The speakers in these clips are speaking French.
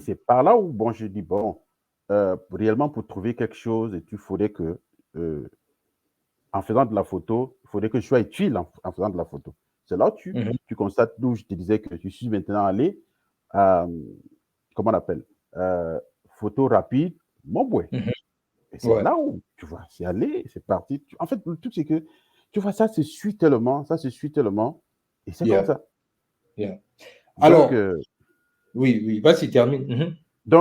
c'est par là où, bon, je dis, bon, réellement, pour trouver quelque chose, il faudrait que, euh, en faisant de la photo, il faudrait que je sois utile en faisant de la photo. C'est là où Mhm. tu constates, d'où je te disais que je suis maintenant allé à, comment on appelle, euh, photo rapide, mon boy. Mhm. Et c'est Ouais. là où, tu vois, c'est allé, c'est parti. En fait, le truc, c'est que, tu vois, ça se suit tellement, ça se suit tellement, et c'est comme Yeah. ça. Yeah. Donc, Alors, oui, oui, vas-y, termine. Mhm.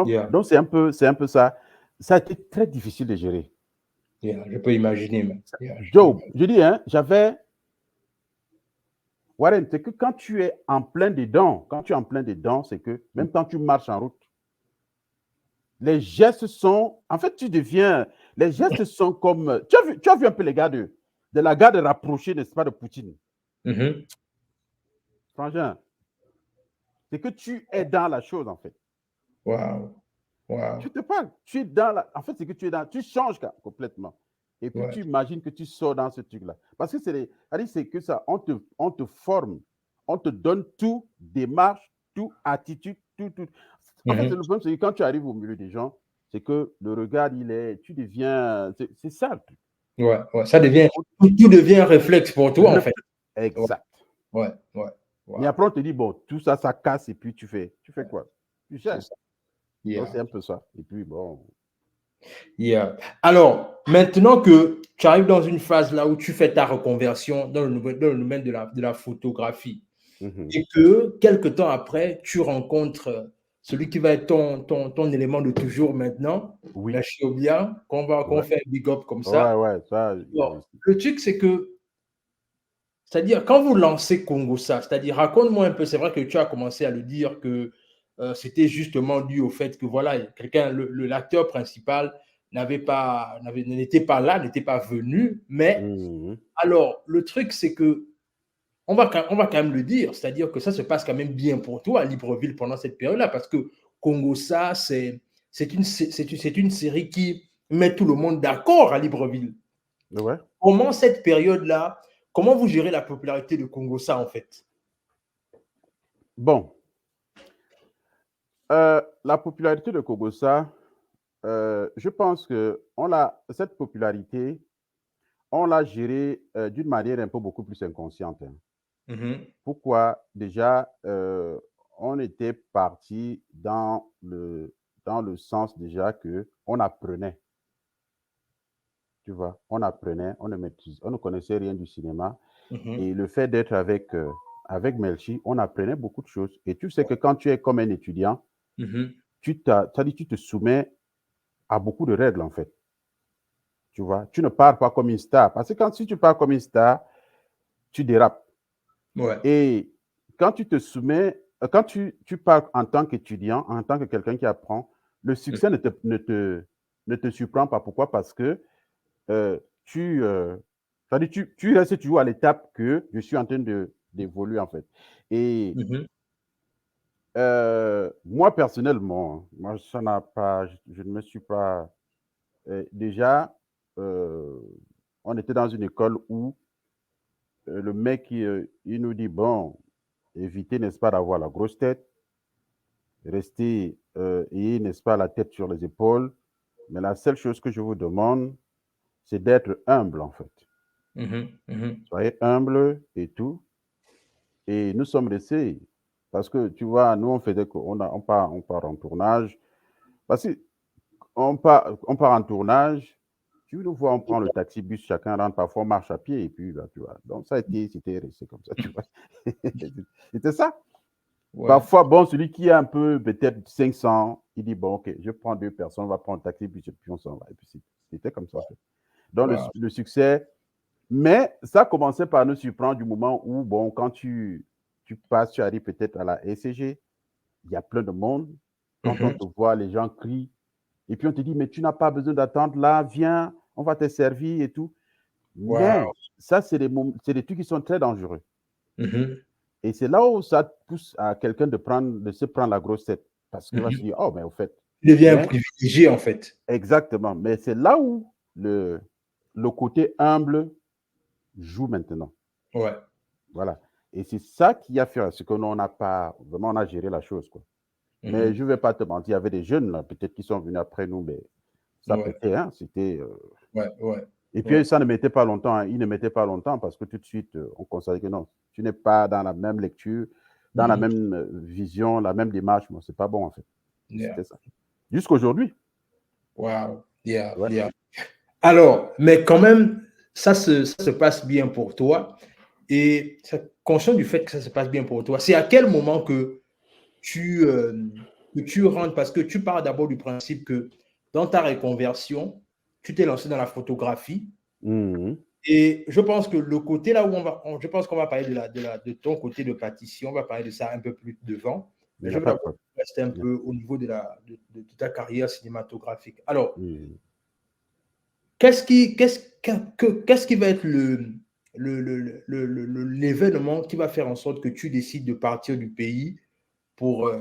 Yeah. donc c'est un peu ça. Ça a été très difficile de gérer. Yeah. Je peux imaginer, mais yeah, je peux Joe, imaginer. je dis, hein, Warren, c'est que quand tu es en plein dedans, quand tu es en plein dedans, c'est que même quand tu marches en route, les gestes sont, en fait, les gestes sont comme, tu as vu un peu les gars de la garde rapprochée, n'est-ce pas, de Poutine. Mhm. Frangin, c'est que tu es dans la chose, en fait. Wow. Tu Wow. te parles, tu es dans la, en fait, c'est que tu es dans, tu changes complètement. Et puis Ouais. tu imagines que tu sors dans ce truc-là. Parce que c'est que ça, on te forme, on te donne tout, démarche, tout, attitude, tout, tout. En fait, le Mhm. problème, c'est que quand tu arrives au milieu des gens, c'est que le regard, tu deviens, c'est ça le truc. Ouais. Ouais. Ça devient, tout devient un réflexe pour toi, en fait. Ouais. Exact. Ouais. Ouais. Mais Wow. après, on te dit, bon, tout ça, ça casse, et puis tu fais quoi? Tu C'est gères. ça. Donc, Yeah. c'est un peu ça. Et puis, bon. Yeah. Alors, maintenant que tu arrives dans une phase là où tu fais ta reconversion dans le domaine de la photographie Mhm. et que quelque temps après, tu rencontres celui qui va être ton élément de toujours maintenant, Oui. la Chiobia, qu'on Ouais. fait un big up comme ça. Ouais, ouais, ça, Bon, le truc, c'est que, c'est-à-dire, quand vous lancez Congosa, c'est-à-dire, raconte-moi un peu, c'est vrai que tu as commencé à le dire que c'était justement dû au fait que, voilà, quelqu'un, l'acteur principal n'était pas là, n'était pas venu, mais mhm. alors, le truc, c'est que, on va quand même le dire, c'est-à-dire que ça se passe quand même bien pour toi à Libreville pendant cette période-là, parce que Congosa, c'est une série qui met tout le monde d'accord à Libreville. Ouais. Comment cette période-là, comment vous gérez la popularité de Congosa en fait? Bon, la popularité de Kogosa, je pense que cette popularité, on l'a gérée d'une manière un peu beaucoup plus inconsciente, hein. Mhm. Pourquoi? Déjà, on était parti dans le sens déjà que on apprenait, tu vois, on apprenait, on ne connaissait rien du cinéma. Mhm. Et le fait d'être avec Melchi, on apprenait beaucoup de choses. Et tu sais que quand tu es comme un étudiant, Mhm. tu te soumets à beaucoup de règles, en fait. Tu vois, tu ne pars pas comme une star. Parce que si tu pars comme une star, tu dérapes. Ouais. Et quand tu te soumets, quand tu pars en tant qu'étudiant, en tant que quelqu'un qui apprend, le Mhm. succès ne te surprend pas. Pourquoi? Parce que euh, tu, euh, tu restes toujours à l'étape que je suis en train d'évoluer, en fait. Et Mhm. moi, personnellement, moi, ça n'a pas, je ne me suis pas. Déjà, euh, on était dans une école où le mec, il nous dit, bon, évitez, n'est-ce pas, d'avoir la grosse tête, restez, ayez, n'est-ce pas, la tête sur les épaules, mais la seule chose que je vous demande, c'est d'être humble, en fait. Mhm. Mhm. Soyez humble et tout. Et nous sommes restés, parce que, tu vois, nous, on faisait, on part en tournage, parce on part en tournage, tu nous vois, on prend le taxi, bus, chacun rentre, parfois on marche à pied, et puis là, tu vois. Donc, c'était resté comme ça, tu vois. C'était ça. Ouais. Parfois, bon, celui qui a un peu, peut-être 500, il dit, bon, ok, je prends deux personnes, on va prendre un taxi, puis on s'en va. Et puis, c'était comme ça, en fait. Donc, Wow. le succès, mais ça commençait par nous surprendre du moment où, bon, quand tu passes, tu arrives peut-être à la SCG, il y a plein de monde. Quand on Mhm. te voit, les gens crient. Et puis on te dit, mais tu n'as pas besoin d'attendre là, viens, on va te servir et tout. Wow. Mais ça, c'est des trucs qui sont très dangereux. Mhm. Et c'est là où ça pousse à quelqu'un de se prendre la grosse tête. Parce qu'il va se Mhm. dire, oh, mais au fait. Tu deviens un Mais, privilégié en fait. exactement. Mais c'est là où le côté humble joue maintenant. Ouais. Voilà. Et c'est ça qui a fait ce que nous, on n'a pas, vraiment, on a géré la chose, quoi. Mais je ne vais pas te mentir, il y avait des jeunes, là, peut-être qui sont venus après nous, mais ça Ouais, pétait, hein, c'était... ouais, ouais, Et puis, ouais. ça ne mettait pas longtemps, hein, ils ne mettaient pas longtemps parce que tout de suite, on constatait que non, tu n'es pas dans la même lecture, dans la même vision, la même démarche, moi, c'est pas bon, en fait. Yeah. C'était ça. Jusqu'aujourd'hui. Wow. Yeah, Ouais. yeah. Alors, mais quand même, ça se passe bien pour toi. Et conscient du fait que ça se passe bien pour toi, c'est à quel moment tu, euh, que tu rentres, parce que tu pars d'abord du principe que dans ta reconversion, tu t'es lancé dans la photographie. Mhm. Et je pense que le côté là où je pense qu'on va parler de ton côté de pâtissier, on va parler de ça un peu plus devant. Il Mais n'y je a veux pas de d'abord problème. rester un Yeah. peu au niveau de ta carrière cinématographique. Alors, Mhm. qu'est-ce qui va être l'événement qui va faire en sorte que tu décides de partir du pays pour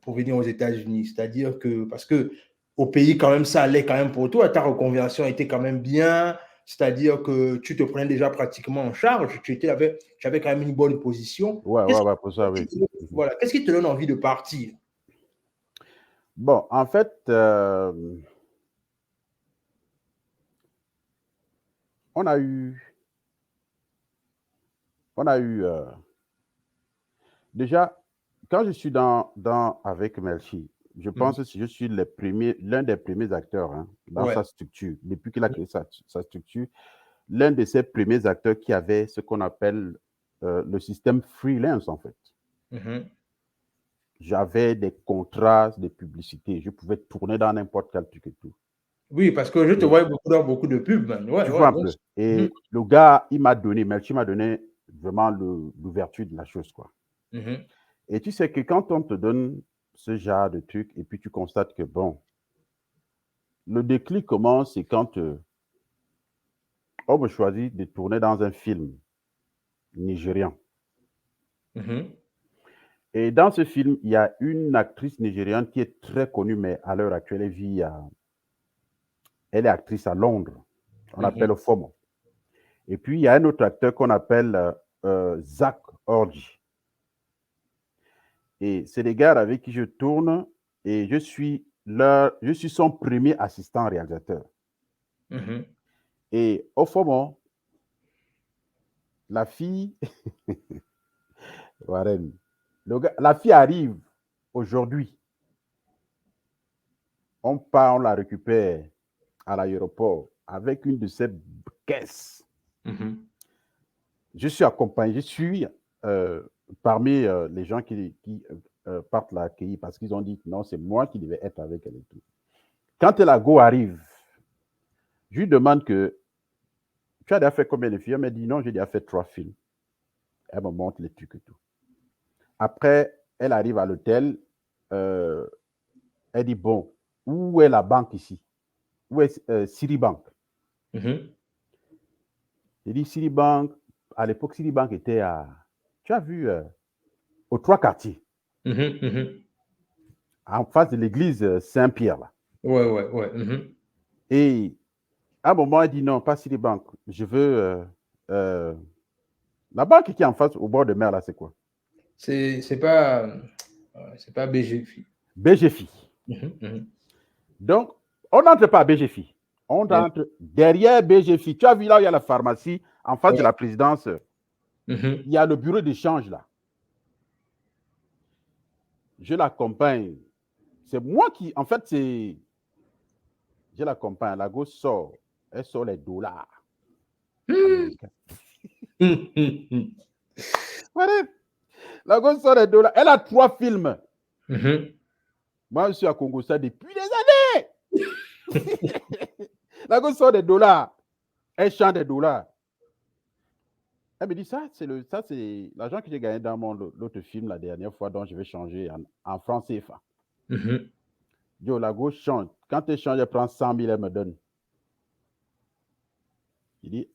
venir aux États-Unis? C'est-à-dire que, parce que au pays, quand même, ça allait quand même pour toi, ta reconversion était quand même bien, c'est-à-dire que tu te prenais déjà pratiquement en charge, tu avais quand même une bonne position. Ouais, ouais, ouais, pour ça, oui. Mhm. Voilà, qu'est-ce qui te donne envie de partir? Bon, en fait, on a eu, on a eu déjà, quand je suis avec Melchi, je pense que je suis l'un des premiers acteurs, hein, dans Ouais. sa structure, depuis qu'il a créé sa structure, l'un de ses premiers acteurs qui avait ce qu'on appelle le système freelance, en fait. Mhm. J'avais des contrats de publicité. Je pouvais tourner dans n'importe quel truc et tout. Oui, parce que je te Et vois beaucoup dans beaucoup de pubs, man. Ouais, tu vois ouais, un bien peu. sûr. Mhm. Et le gars, Melchi m'a donné vraiment l'ouverture de la chose, quoi. Mhm. Et tu sais que quand on te donne ce genre de truc et puis tu constates que, bon, le déclic commence, c'est quand on me choisit de tourner dans un film nigérian. Mhm. Et dans ce film, il y a une actrice nigériane qui est très connue, mais à l'heure actuelle, elle est actrice à Londres. On Mhm. l'appelle FOMO. Et puis, il y a un autre acteur qu'on appelle Zach Orji. Et c'est des gars avec qui je tourne et je suis son premier assistant réalisateur. Mhm. Et au FOMO, la fille, Warren, la fille arrive aujourd'hui. On part, on la récupère à l'aéroport avec une de ses caisses. Mhm. Je suis accompagné, je suis euh, parmi les gens qui partent l'accueillir parce qu'ils ont dit que non, c'est moi qui devais être avec elle et tout. Quand Elago arrive, je lui demande que tu as déjà fait combien de films? Elle m'a dit non, j'ai déjà fait 3 films. Elle me montre les trucs et tout. Après, elle arrive à l'hôtel. euh, Elle dit bon, où est la banque ici? Où est Citibank? Mhm. J'ai dit Citibank. À l'époque, Citibank était tu as vu, aux 3 quartiers, Mhm. Mhm. en face de l'église Saint-Pierre, là. Ouais, ouais, ouais. Mhm. Et à un moment, elle dit non, pas Citibank. Je veux. Euh, la banque qui est en face, au bord de mer, là, c'est quoi? C'est pas BGFI. BGFI. Mhm. Mhm. Donc, on n'entre pas à BGFI. On Yeah. entre derrière BGFI. Tu as vu là où il y a la pharmacie, en face de Ouais. la présidence, Mhm. il y a le bureau d'échange là. Je l'accompagne. C'est moi qui, en fait, je l'accompagne. La gauche sort. Elle sort les dollars américains. Mhm. Voilà. La gauche sort les dollars. Elle a 3 films. Mhm. Moi, je suis à Congo ça depuis des années. La gauche sort des dollars. Elle chante des dollars. Elle me dit ça, c'est l'argent que j'ai gagné dans l'autre film la dernière fois, dont je vais changer en francs CFA. Mhm. Yo, la gauche change. Quand elle change, elle prend 100 000, elle me donne. Il dit,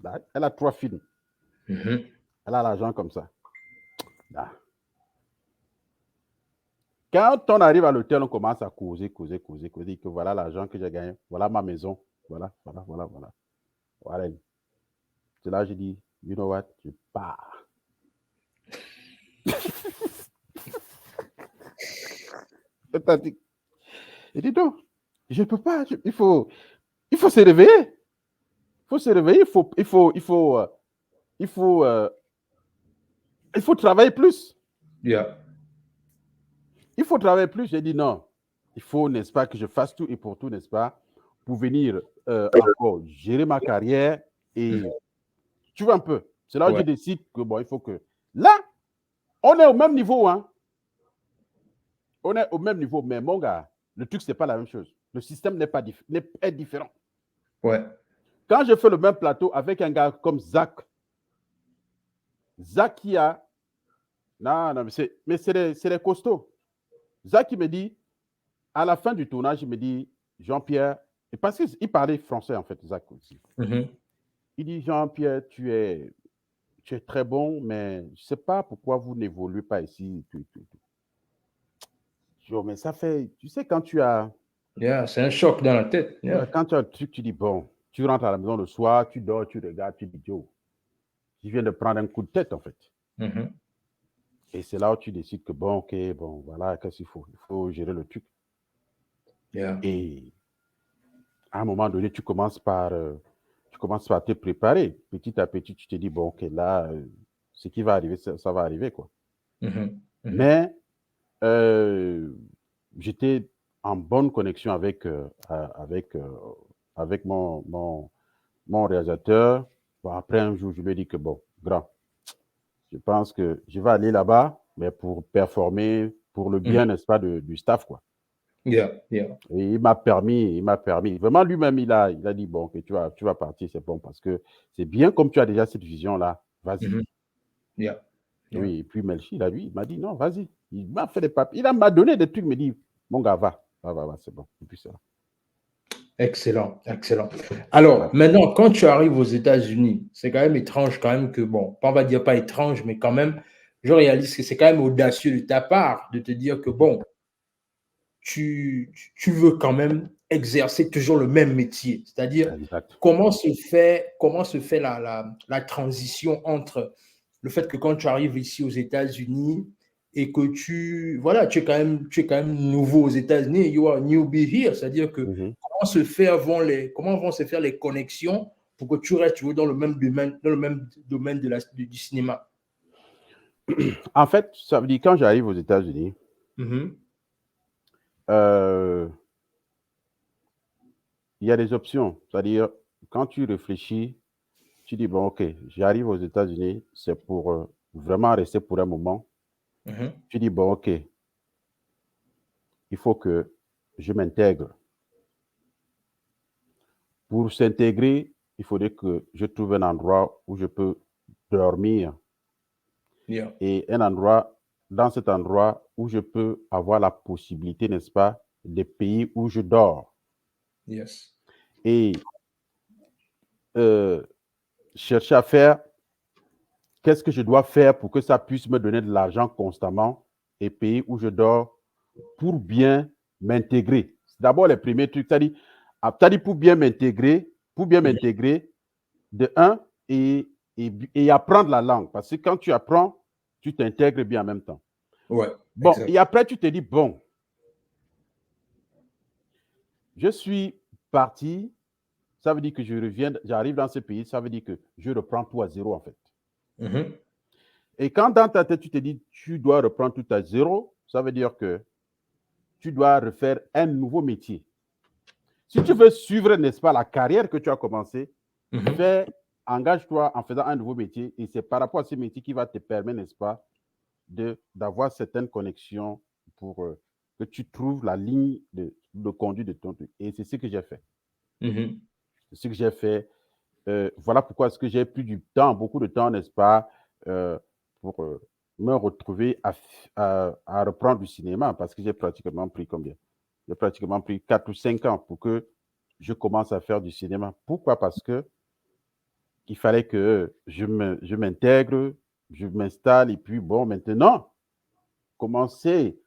là, elle a 3 films. Mhm. Elle a l'argent comme ça. Là. Quand on arrive à l'hôtel, on commence à causer. Que voilà l'argent que j'ai gagné. Voilà ma maison. Voilà. Voilà. C'est là que je dis, you know what, je pars. Il dit non, je ne peux pas. Il faut se réveiller. Il faut se réveiller. Il faut travailler plus. Yeah. Il faut travailler plus. J'ai dit non. Il faut, n'est-ce pas, que je fasse tout et pour tout, n'est-ce pas, pour venir encore gérer ma carrière. Et tu vois un peu. C'est là où je Ouais. décide que, bon, il faut que. Là, on est au même niveau, hein. On est au même niveau, mais mon gars, le truc, c'est pas la même chose. Le système est différent. Ouais. Quand je fais le même plateau avec un gars comme Zach qui a. Non, non, mais c'est des costauds. Zach, il me dit, à la fin du tournage, il me dit, Jean-Pierre, et parce qu'il parlait français, en fait, Zach aussi. Il dit, Jean-Pierre, tu es très bon, mais je ne sais pas pourquoi vous n'évoluez pas ici. Tout. Je dis, oh, mais ça fait, tu sais, quand tu as. Yeah, c'est un choc dans la tête. Yeah. Quand tu as un truc, tu dis, bon, tu rentres à la maison le soir, tu dors, tu regardes, tu dis, Joe, je viens de prendre un coup de tête, en fait. Et c'est là où tu décides que, bon, ok, bon, voilà, qu'est-ce qu'il faut? Il faut gérer le truc. Yeah. Et à un moment donné, tu commences par te préparer. Petit à petit, tu te dis, bon, ok, là, ce qui va arriver, ça va arriver, quoi. Mais j'étais en bonne connexion avec mon réalisateur. Bon, après un jour, je lui ai dit que, bon, grand, je pense que je vais aller là-bas, mais pour performer, pour le bien, n'est-ce pas, du staff, quoi. Yeah, yeah. Et il m'a permis. Vraiment, lui-même, il a dit, bon, que tu vas partir, c'est bon, parce que c'est bien comme tu as déjà cette vision-là, vas-y. Yeah. Oui, et puis Melchi, il m'a dit, non, vas-y. Il m'a fait des papiers, m'a donné des trucs, il me dit, mon gars, va, c'est bon. Et puis ça. Excellent, excellent. Alors, maintenant, quand tu arrives aux États-Unis, c'est quand même étrange quand même que, bon, on va dire pas étrange, mais quand même, je réalise que c'est quand même audacieux de ta part de te dire que, bon, tu veux quand même exercer toujours le même métier. C'est-à-dire, Exact. comment se fait la transition entre le fait que quand tu arrives ici aux États-Unis et que tu es quand même nouveau aux États-Unis, you are newbie here, c'est-à-dire que comment vont se faire les connexions pour que tu restes toujours dans le même domaine du cinéma. En fait, ça veut dire quand j'arrive aux États-Unis, il y a des options. C'est-à-dire, quand tu réfléchis, tu dis, bon, ok, j'arrive aux États-Unis, c'est pour vraiment rester pour un moment. Tu dis, bon, ok, il faut que je m'intègre. Pour s'intégrer, il faudrait que je trouve un endroit où je peux dormir. Yeah. Et dans cet endroit où je peux avoir la possibilité, n'est-ce pas, des pays où je dors. Yes. Et chercher à faire qu'est-ce que je dois faire pour que ça puisse me donner de l'argent constamment et pays où je dors pour bien m'intégrer. C'est d'abord les premiers trucs. C'est-à-dire pour bien m'intégrer, de un, et apprendre la langue. Parce que quand tu apprends, tu t'intègres bien en même temps. Ouais. Bon, Exact. et après, tu te dis, bon, je suis parti, ça veut dire que j'arrive dans ce pays, ça veut dire que je reprends tout à zéro, en fait. Et quand dans ta tête, tu te dis, tu dois reprendre tout à zéro, ça veut dire que tu dois refaire un nouveau métier. Si tu veux suivre, n'est-ce pas, la carrière que tu as commencée, engage-toi en faisant un nouveau métier et c'est par rapport à ce métier qui va te permettre, n'est-ce pas, d'avoir certaines connexions pour que tu trouves la ligne de conduite de ton truc. Et c'est ce que j'ai fait. C'est ce que j'ai fait. Voilà pourquoi est-ce que j'ai pris beaucoup de temps, n'est-ce pas, pour me retrouver à reprendre du cinéma parce que j'ai pratiquement pris combien? J'ai pratiquement pris 4 ou 5 ans pour que je commence à faire du cinéma. Pourquoi? Parce que il fallait que je m'intègre, je m'installe et puis bon, maintenant, commencer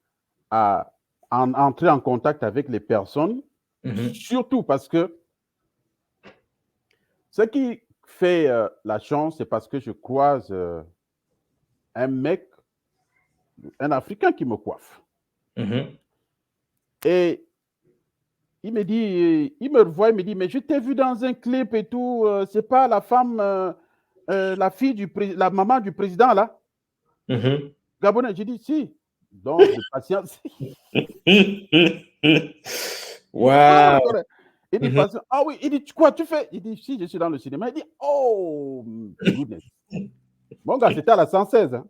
à entrer en contact avec les personnes, surtout parce que ce qui fait la chance, c'est parce que je croise un mec, un Africain qui me coiffe. Et il me dit, il me revoit, il me dit, mais je t'ai vu dans un clip et tout, c'est pas la femme, la fille la maman du président là, Gabonais. J'ai dit, si. Donc, de patience. Wow. Il dit, patience. Ah oui, il dit, quoi tu fais? Il dit, si, je suis dans le cinéma. Il dit, oh, goodness. Mon gars, c'était à la 116. Hein.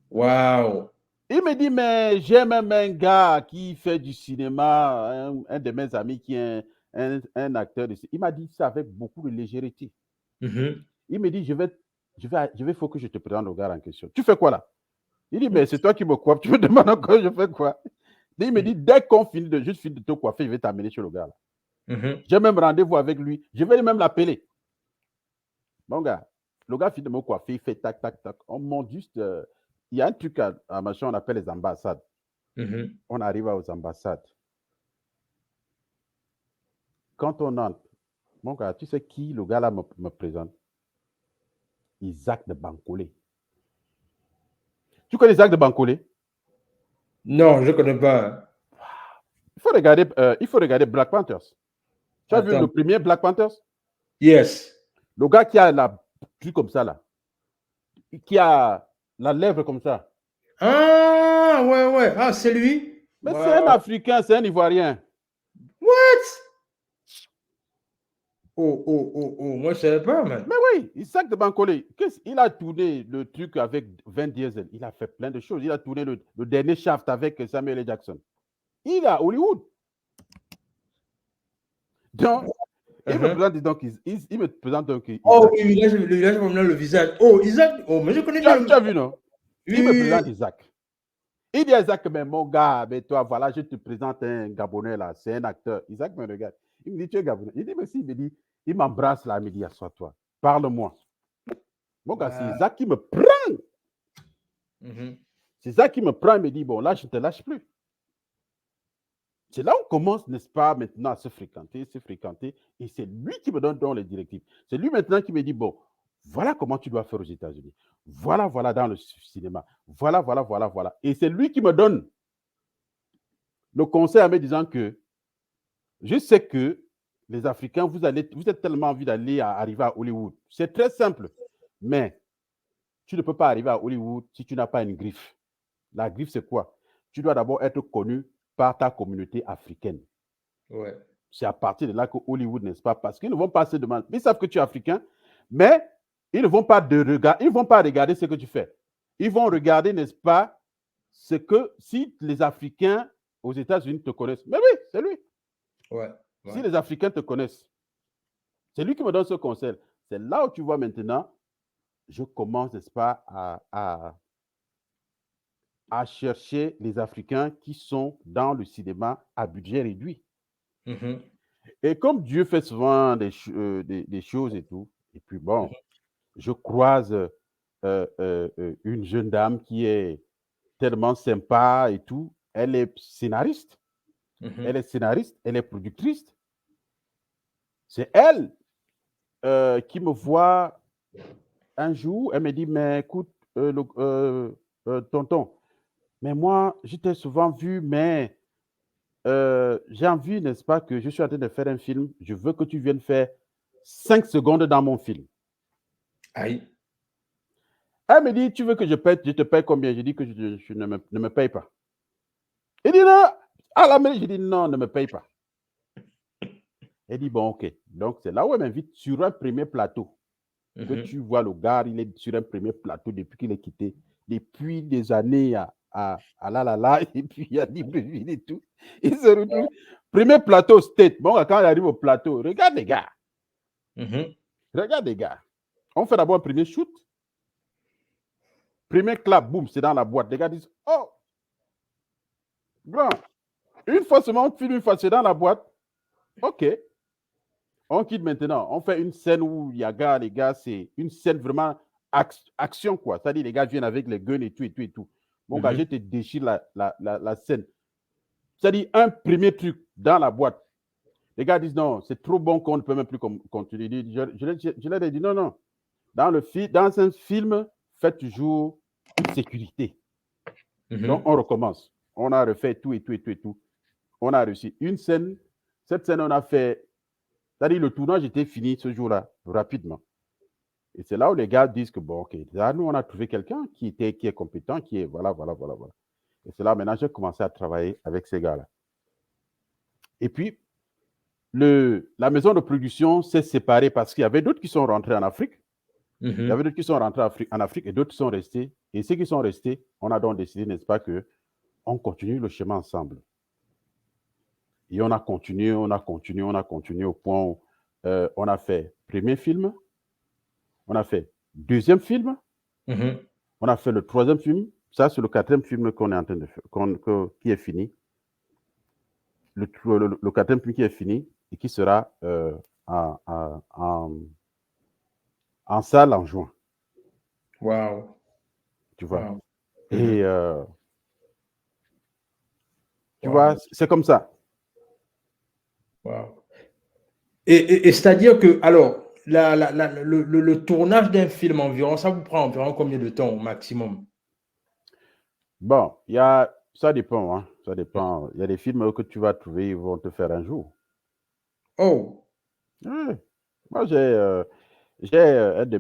Wow. Il me dit, mais j'ai même un gars qui fait du cinéma, un de mes amis qui est un acteur de cinéma. Il m'a dit ça avec beaucoup de légèreté. Il me dit, faut que je te présente le gars en question. Tu fais quoi là? Il dit, mais c'est toi qui me coiffes. Tu me demandes encore, je fais quoi? Il me dit, dès qu'on finit de te coiffer, je vais t'amener chez le gars là. J'ai même rendez-vous avec lui. Je vais même l'appeler. Mon gars, le gars finit de me coiffer, il fait tac, tac, tac. On monte juste. Il y a un truc à machin, on appelle les ambassades. On arrive aux ambassades. Quand on entre, mon gars, tu sais qui le gars là me présente? Isaac de Bancolé. Tu connais Isaac de Bancolé? Non, je ne connais pas. Il faut regarder Black Panthers. Tu as vu le premier Black Panthers? Yes. Le gars qui a la truc comme ça là. Qui a la lèvre comme ça. Ah, ouais. Ah, c'est lui? Mais c'est un Africain, c'est un Ivoirien. What? Oh, moi je savais pas, man. Mais oui, Isaac de Bancolé, il a tourné le truc avec Vin Diesel. Il a fait plein de choses. Il a tourné le dernier Shaft avec Samuel L. Jackson. Il est à Hollywood. Donc, il me présente donc. Il me présente donc. Oh oui, là, je vois maintenant le visage. Oh, Isaac. Oh, mais je connais bien. Tu as vu, non? Il me présente Isaac. Il dit à Isaac, mais mon gars, mais toi, voilà, je te présente un Gabonais là, c'est un acteur. Isaac me regarde. Il me dit, tu es Gabonais. Il dit, mais si, il m'embrasse là, il me dit, assois-toi, parle-moi. Mon gars, c'est Isaac qui me prend. C'est Isaac qui me prend et me dit, bon, là, je ne te lâche plus. C'est là où on commence, n'est-ce pas, maintenant à se fréquenter. Et c'est lui qui me donne les directives. C'est lui maintenant qui me dit, bon, voilà comment tu dois faire aux États-Unis. Voilà, dans le cinéma. Voilà. Et c'est lui qui me donne le conseil en me disant que je sais que les Africains, vous êtes tellement envie arriver à Hollywood. C'est très simple. Mais tu ne peux pas arriver à Hollywood si tu n'as pas une griffe. La griffe, c'est quoi? Tu dois d'abord être connu par ta communauté africaine. Ouais. C'est à partir de là que Hollywood, n'est-ce pas? Parce qu'ils ne vont pas se demander. Ils savent que tu es africain, mais ils ne vont pas regarder ce que tu fais. Ils vont regarder, n'est-ce pas, ce que si les Africains aux États-Unis te connaissent. Mais oui, c'est lui. Ouais. Si les Africains te connaissent, c'est lui qui me donne ce conseil. C'est là où tu vois maintenant, je commence, n'est-ce pas, à chercher les Africains qui sont dans le cinéma à budget réduit. Et comme Dieu fait souvent des choses et tout, et puis bon, je croise une jeune dame qui est tellement sympa et tout. Elle est scénariste. Elle est productrice. C'est elle qui me voit un jour. Elle me dit, mais écoute, tonton, mais moi, je t'ai souvent vu, mais j'ai envie, n'est-ce pas, que je suis en train de faire un film. Je veux que tu viennes faire 5 secondes dans mon film. Aïe. Elle me dit, tu veux que je te paye combien? Je dis que je ne me paye pas. Elle dit non. À la mairie, je dis non, ne me paye pas. Elle dit bon, ok. Donc, c'est là où elle m'invite sur un premier plateau. Que tu vois le gars, il est sur un premier plateau depuis qu'il est quitté. Depuis des années à la, et puis il y a Libreville et tout. Il se retrouve. Premier plateau state. Bon, quand il arrive au plateau, regarde les gars. Regarde les gars. On fait d'abord un premier shoot. Premier clap, boum, c'est dans la boîte. Les gars disent, oh, grand. Une fois seulement, on filme une fois, c'est dans la boîte. OK. On quitte maintenant. On fait une scène où il y a les gars, c'est une scène vraiment action, quoi. C'est-à-dire, les gars viennent avec les guns et tout. Mon gars, je te déchire la scène. C'est-à-dire, un premier truc dans la boîte. Les gars disent non, c'est trop bon qu'on ne peut même plus continuer. Je leur ai dit non. Dans un film, faites toujours une sécurité. Donc, on recommence. On a refait tout. on a réussi une scène. Cette scène, on a fait, c'est-à-dire le tournage était fini ce jour-là, rapidement. Et c'est là où les gars disent que, bon, OK, là, nous, on a trouvé quelqu'un qui est compétent, qui est, voilà. Et c'est là, maintenant, j'ai commencé à travailler avec ces gars-là. Et puis, la maison de production s'est séparée parce qu'il y avait d'autres qui sont rentrés en Afrique. Il y avait d'autres qui sont rentrés en Afrique et d'autres sont restés. Et ceux qui sont restés, on a donc décidé, n'est-ce pas, qu'on continue le chemin ensemble. Et on a continué au point où on a fait premier film, on a fait deuxième film, on a fait le troisième film. Ça, c'est le quatrième film qu'on est en train de faire, qui est fini. Le quatrième film qui est fini et qui sera en salle en juin. Wow. Tu vois. Wow. Et tu vois, c'est comme ça. Wow. Et c'est-à-dire que, alors, le tournage d'un film environ, ça vous prend environ combien de temps au maximum? Bon, ça dépend, hein, ça dépend. Il y a des films que tu vas trouver, ils vont te faire un jour. Oh. Oui. Moi, j'ai un de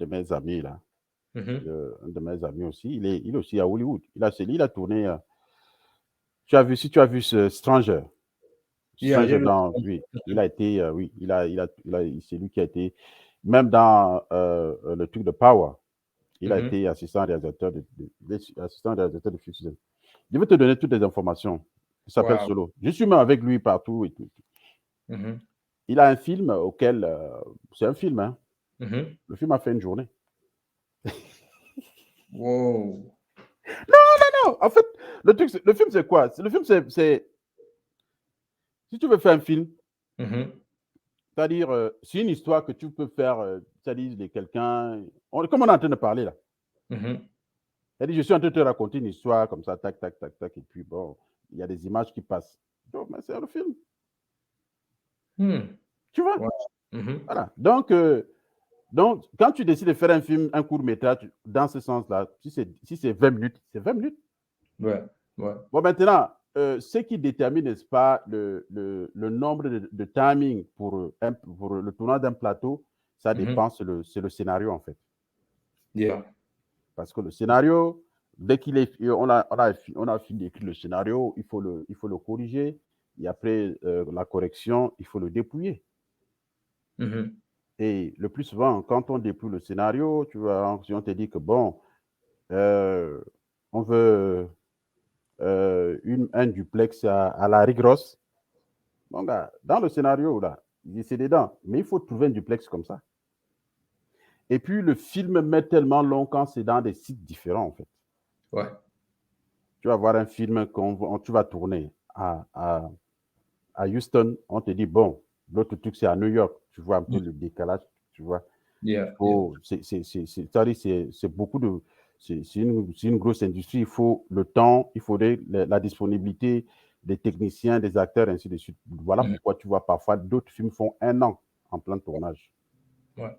mes amis, là. Un de mes amis aussi, il est aussi à Hollywood. Il a tourné. Si tu as vu ce Stranger. Yeah, Stranger dans, oui, il a été, oui, c'est lui qui a été, même dans le truc de Power, il a été assistant réalisateur de film. Je vais te donner toutes les informations. Il s'appelle Wow. Solo. Je suis même avec lui partout et tout. Il a un film auquel, c'est un film, hein. Le film a fait une journée. Wow. Non, en fait, le film, c'est quoi? Le film, c'est si tu veux faire un film, c'est-à-dire, c'est une histoire que tu peux faire, c'est-à-dire de quelqu'un, comme on est en train de parler là. C'est-à-dire, je suis en train de te raconter une histoire comme ça, tac, tac, tac, tac, et puis bon, il y a des images qui passent. Donc, mais c'est un film. Tu vois? Wow. Voilà. Donc, quand tu décides de faire un film, un court-métrage, dans ce sens-là, si c'est 20 minutes, c'est 20 minutes. Ouais, ouais. Bon, maintenant, ce qui détermine, n'est-ce pas, le nombre de timing pour le tournage d'un plateau, ça dépend, c'est le scénario, en fait. Yeah. Parce que le scénario, dès on a fini d'écrire le scénario, il faut le corriger. Et après la correction, il faut le dépouiller. Et le plus souvent, quand on dépouille le scénario, tu vois, si on te dit que bon, on veut un duplex à la Rigrosse. Bon, gars, dans le scénario, là, c'est dedans. Mais il faut trouver un duplex comme ça. Et puis, le film met tellement long quand c'est dans des sites différents, en fait. Ouais. Tu vas voir un film tu vas tourner à Houston, on te dit, bon, l'autre truc, c'est à New York. Tu vois un peu le décalage, tu vois. Yeah. C'est beaucoup de... C'est une grosse industrie. Il faut le temps, il faudrait la disponibilité des techniciens, des acteurs, ainsi de suite. Voilà pourquoi tu vois parfois d'autres films font 1 an en plein tournage. Ouais.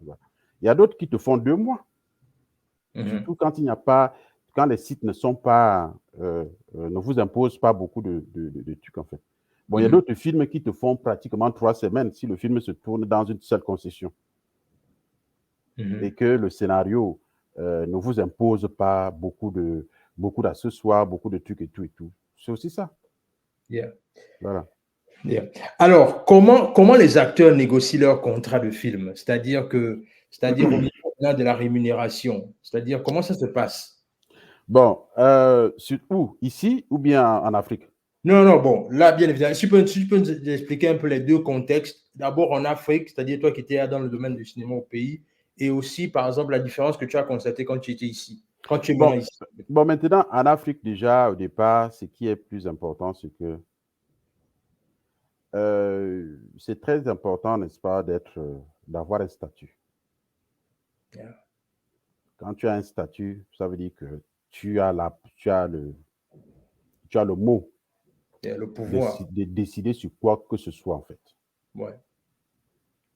Il y a d'autres qui te font 2 mois. Surtout quand il n'y a pas, quand les sites ne sont pas, ne vous imposent pas beaucoup de trucs en fait. Bon, il y a d'autres films qui te font pratiquement 3 semaines si le film se tourne dans une seule concession. Et que le scénario ne vous impose pas beaucoup d'accessoires, beaucoup de trucs et tout et tout. C'est aussi ça. Yeah. Voilà. Yeah. Alors, comment les acteurs négocient leur contrat de film? C'est-à-dire au niveau de la rémunération. C'est-à-dire, comment ça se passe? Bon, où? Ici ou bien en Afrique? Non, bon, là, bien évidemment, si tu peux nous expliquer un peu les deux contextes. D'abord en Afrique, c'est-à-dire toi qui étais dans le domaine du cinéma au pays, et aussi, par exemple, la différence que tu as constatée quand tu étais ici, quand tu es maintenant ici. Bon, maintenant, en Afrique, déjà, au départ, ce qui est plus important, c'est que c'est très important, n'est-ce pas, d'avoir un statut. Yeah. Quand tu as un statut, ça veut dire que tu as le mot Le pouvoir. de décider sur quoi que ce soit, en fait. Ouais.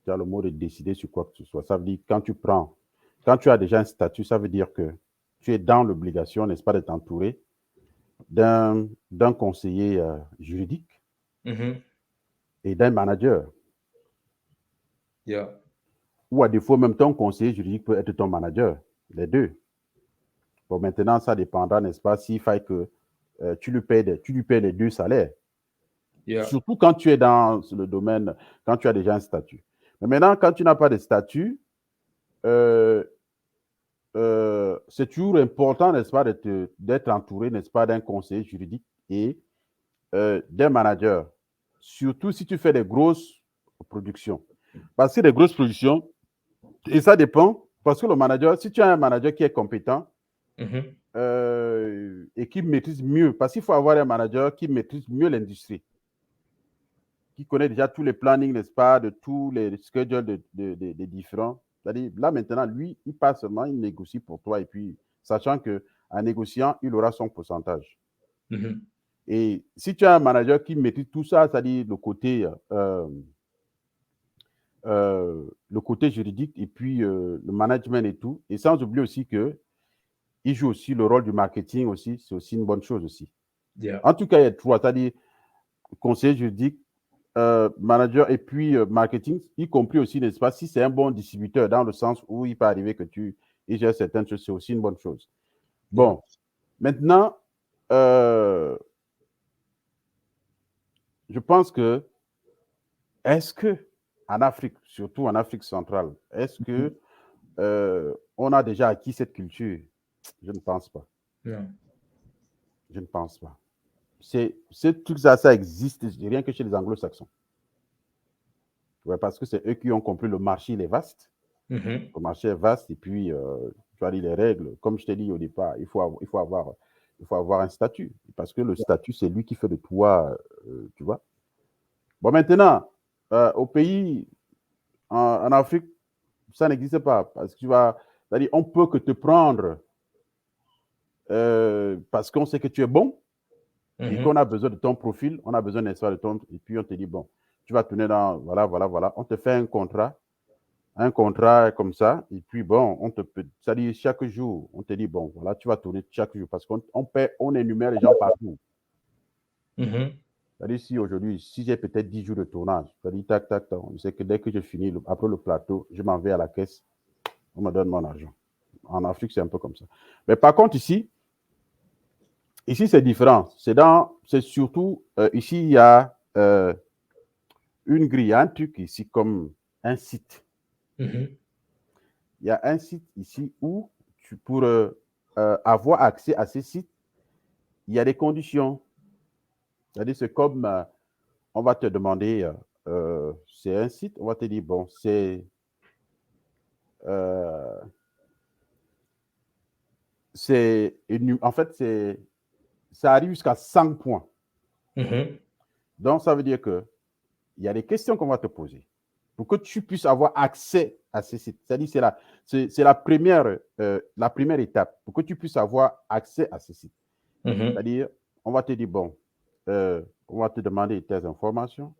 Tu as le mot de décider sur quoi que ce soit. Ça veut dire que quand tu as déjà un statut, ça veut dire que tu es dans l'obligation, n'est-ce pas, de t'entourer d'un conseiller juridique et d'un manager. Yeah. Ou à défaut, même ton conseiller juridique peut être ton manager, les deux. Bon, maintenant, ça dépendra, n'est-ce pas, s'il faille que tu lui payes les deux salaires. Yeah. Surtout quand tu es dans le domaine, quand tu as déjà un statut. Mais maintenant, quand tu n'as pas de statut, c'est toujours important, n'est-ce pas, d'être entouré, n'est-ce pas, d'un conseiller juridique et d'un manager. Surtout si tu fais des grosses productions. Parce que les grosses productions, et ça dépend, parce que le manager, si tu as un manager qui est compétent et qui maîtrise mieux, parce qu'il faut avoir un manager qui maîtrise mieux l'industrie, qui connaît déjà tous les plannings, n'est-ce pas, de tous les schedules des différents. C'est-à-dire, là, maintenant, lui, il passe seulement, il négocie pour toi, et puis, sachant qu'en négociant, il aura son pourcentage. Et si tu as un manager qui maîtrise tout ça, c'est-à-dire le côté juridique et puis le management et tout, et sans oublier aussi qu'il joue aussi le rôle du marketing aussi, c'est aussi une bonne chose aussi. Yeah. En tout cas, il y a trois, c'est-à-dire conseiller juridique, manager et puis marketing, y compris aussi, n'est-ce pas, si c'est un bon distributeur, dans le sens où il peut arriver que tu gères certaines choses, c'est aussi une bonne chose. Bon, maintenant, je pense que, est-ce que en Afrique, surtout en Afrique centrale, est-ce que on a déjà acquis cette culture? Je ne pense pas. Yeah. Je ne pense pas. Tout ça, ça existe rien que chez les anglo-saxons. Ouais, parce que c'est eux qui ont compris le marché, il est vaste. Le marché est vaste et puis, tu vois, les règles, comme je t'ai dit au départ, il faut avoir un statut. Parce que le statut, c'est lui qui fait de toi, tu vois. Bon, maintenant, au pays, en Afrique, ça n'existe pas. Parce que tu vas, c'est-à-dire, on peut que te prendre parce qu'on sait que tu es bon et qu'on a besoin de ton profil, on a besoin d'un de ton, et puis on te dit, bon, tu vas tourner dans, voilà, on te fait un contrat comme ça, et puis bon, c'est-à-dire chaque jour, on te dit, bon, voilà, tu vas tourner chaque jour, parce on énumère les gens partout. C'est-à-dire si aujourd'hui, si j'ai peut-être 10 jours de tournage, c'est-à-dire tac, tac, tac, on sait que dès que je finis, après le plateau, je m'en vais à la caisse, on me donne mon argent. En Afrique, c'est un peu comme ça. Mais par contre, ici, c'est différent. C'est surtout, ici, il y a une grille, un truc ici comme un site. Il y a un site ici où pour avoir accès à ces sites, il y a des conditions. C'est-à-dire, c'est comme on va te demander, c'est un site, on va te dire, bon, en fait, ça arrive jusqu'à 100 points. Donc, ça veut dire que il y a des questions qu'on va te poser pour que tu puisses avoir accès à ces sites. C'est-à-dire, c'est la première étape pour que tu puisses avoir accès à ces sites. C'est-à-dire, on va te dire, bon, on va te demander tes informations.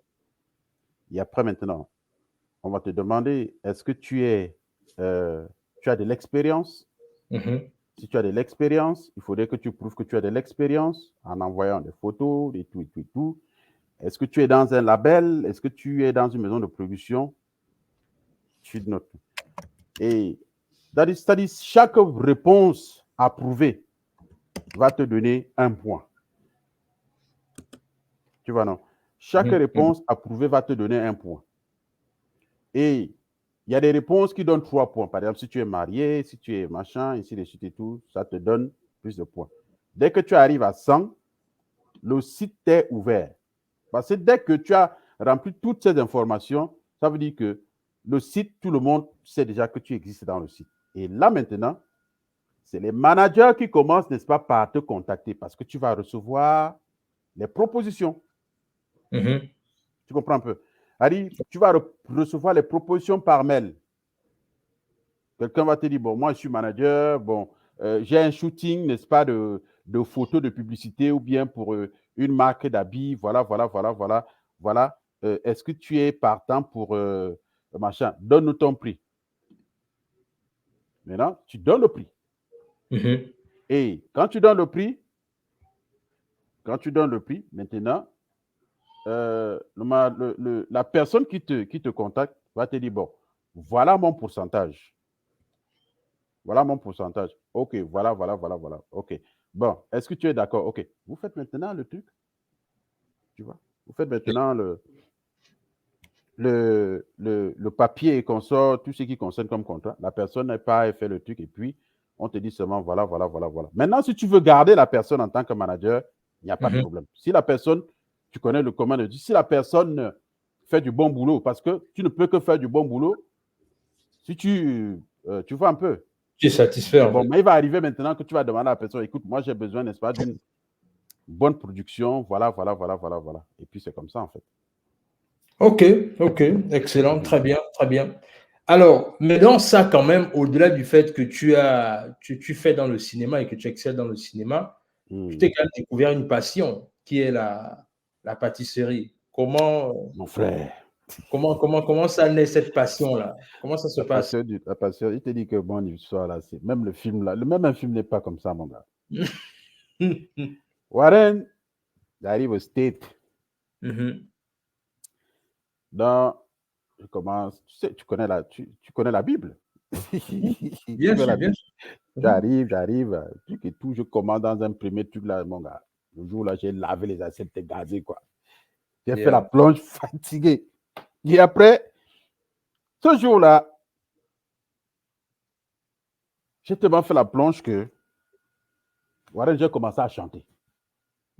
Et après, maintenant, on va te demander, est-ce que tu as de l'expérience? Si tu as de l'expérience, il faudrait que tu prouves que tu as de l'expérience en envoyant des photos, et tout, et tout, et tout. Est-ce que tu es dans un label? Est-ce que tu es dans une maison de production? Tu notes. Et c'est-à-dire, chaque réponse approuvée va te donner un point. Tu vois, non? Chaque réponse approuvée va te donner un point. Et il y a des réponses qui donnent 3 points. Par exemple, si tu es marié, si tu es machin, ainsi de suite et tout, ça te donne plus de points. Dès que tu arrives à 100, le site t'est ouvert. Parce que dès que tu as rempli toutes ces informations, ça veut dire que le site, tout le monde sait déjà que tu existes dans le site. Et là, maintenant, c'est les managers qui commencent, n'est-ce pas, par te contacter parce que tu vas recevoir les propositions. Tu comprends un peu? C'est-à-dire, tu vas recevoir les propositions par mail. Quelqu'un va te dire, bon, moi, je suis manager, bon, j'ai un shooting, n'est-ce pas, de photos de publicité ou bien pour une marque d'habits, voilà. Est-ce que tu es partant pour machin? Donne-nous ton prix. Maintenant, tu donnes le prix. Et quand tu donnes le prix, Quand tu donnes le prix, maintenant, la personne qui te contacte va te dire, bon, voilà mon pourcentage. Voilà mon pourcentage. OK, voilà. OK. Bon, est-ce que tu es d'accord? OK. Vous faites maintenant le truc. Tu vois? Vous faites maintenant le papier qu'on sort, tout ce qui concerne comme contrat. La personne n'est pas, elle fait le truc et puis on te dit seulement voilà. Maintenant, si tu veux garder la personne en tant que manager, il n'y a pas de problème. Si la personne, tu connais le comment de dire, si la personne fait du bon boulot, parce que tu ne peux que faire du bon boulot si tu vois un peu. Tu es satisfait en Bon, fait. mais il va arriver maintenant que tu vas demander à la personne, écoute, moi j'ai besoin, n'est-ce pas, d'une bonne production, voilà. Et puis c'est comme ça en fait. Ok, excellent, très bien, très bien. Alors, mais dans ça quand même, au-delà du fait que tu fais dans le cinéma et que tu excelles dans le cinéma, tu t'es quand même découvert une passion qui est la pâtisserie. Mon frère, Comment ça naît cette passion-là? Comment ça se passe? la passion, il te dit que bon, histoire là, c'est même le film là, même un film n'est pas comme ça, mon gars. Warren, j'arrive au State. Dans, je commence, tu sais, tu connais la Bible. Bien sûr, bien sûr. J'arrive, truc et tout, je commande dans un premier truc là, mon gars. Le jour là, j'ai lavé les assiettes gazées, quoi. J'ai fait la plonge fatigué. Et après, ce jour-là, j'ai tellement fait la plonge que, voilà, j'ai commencé à chanter.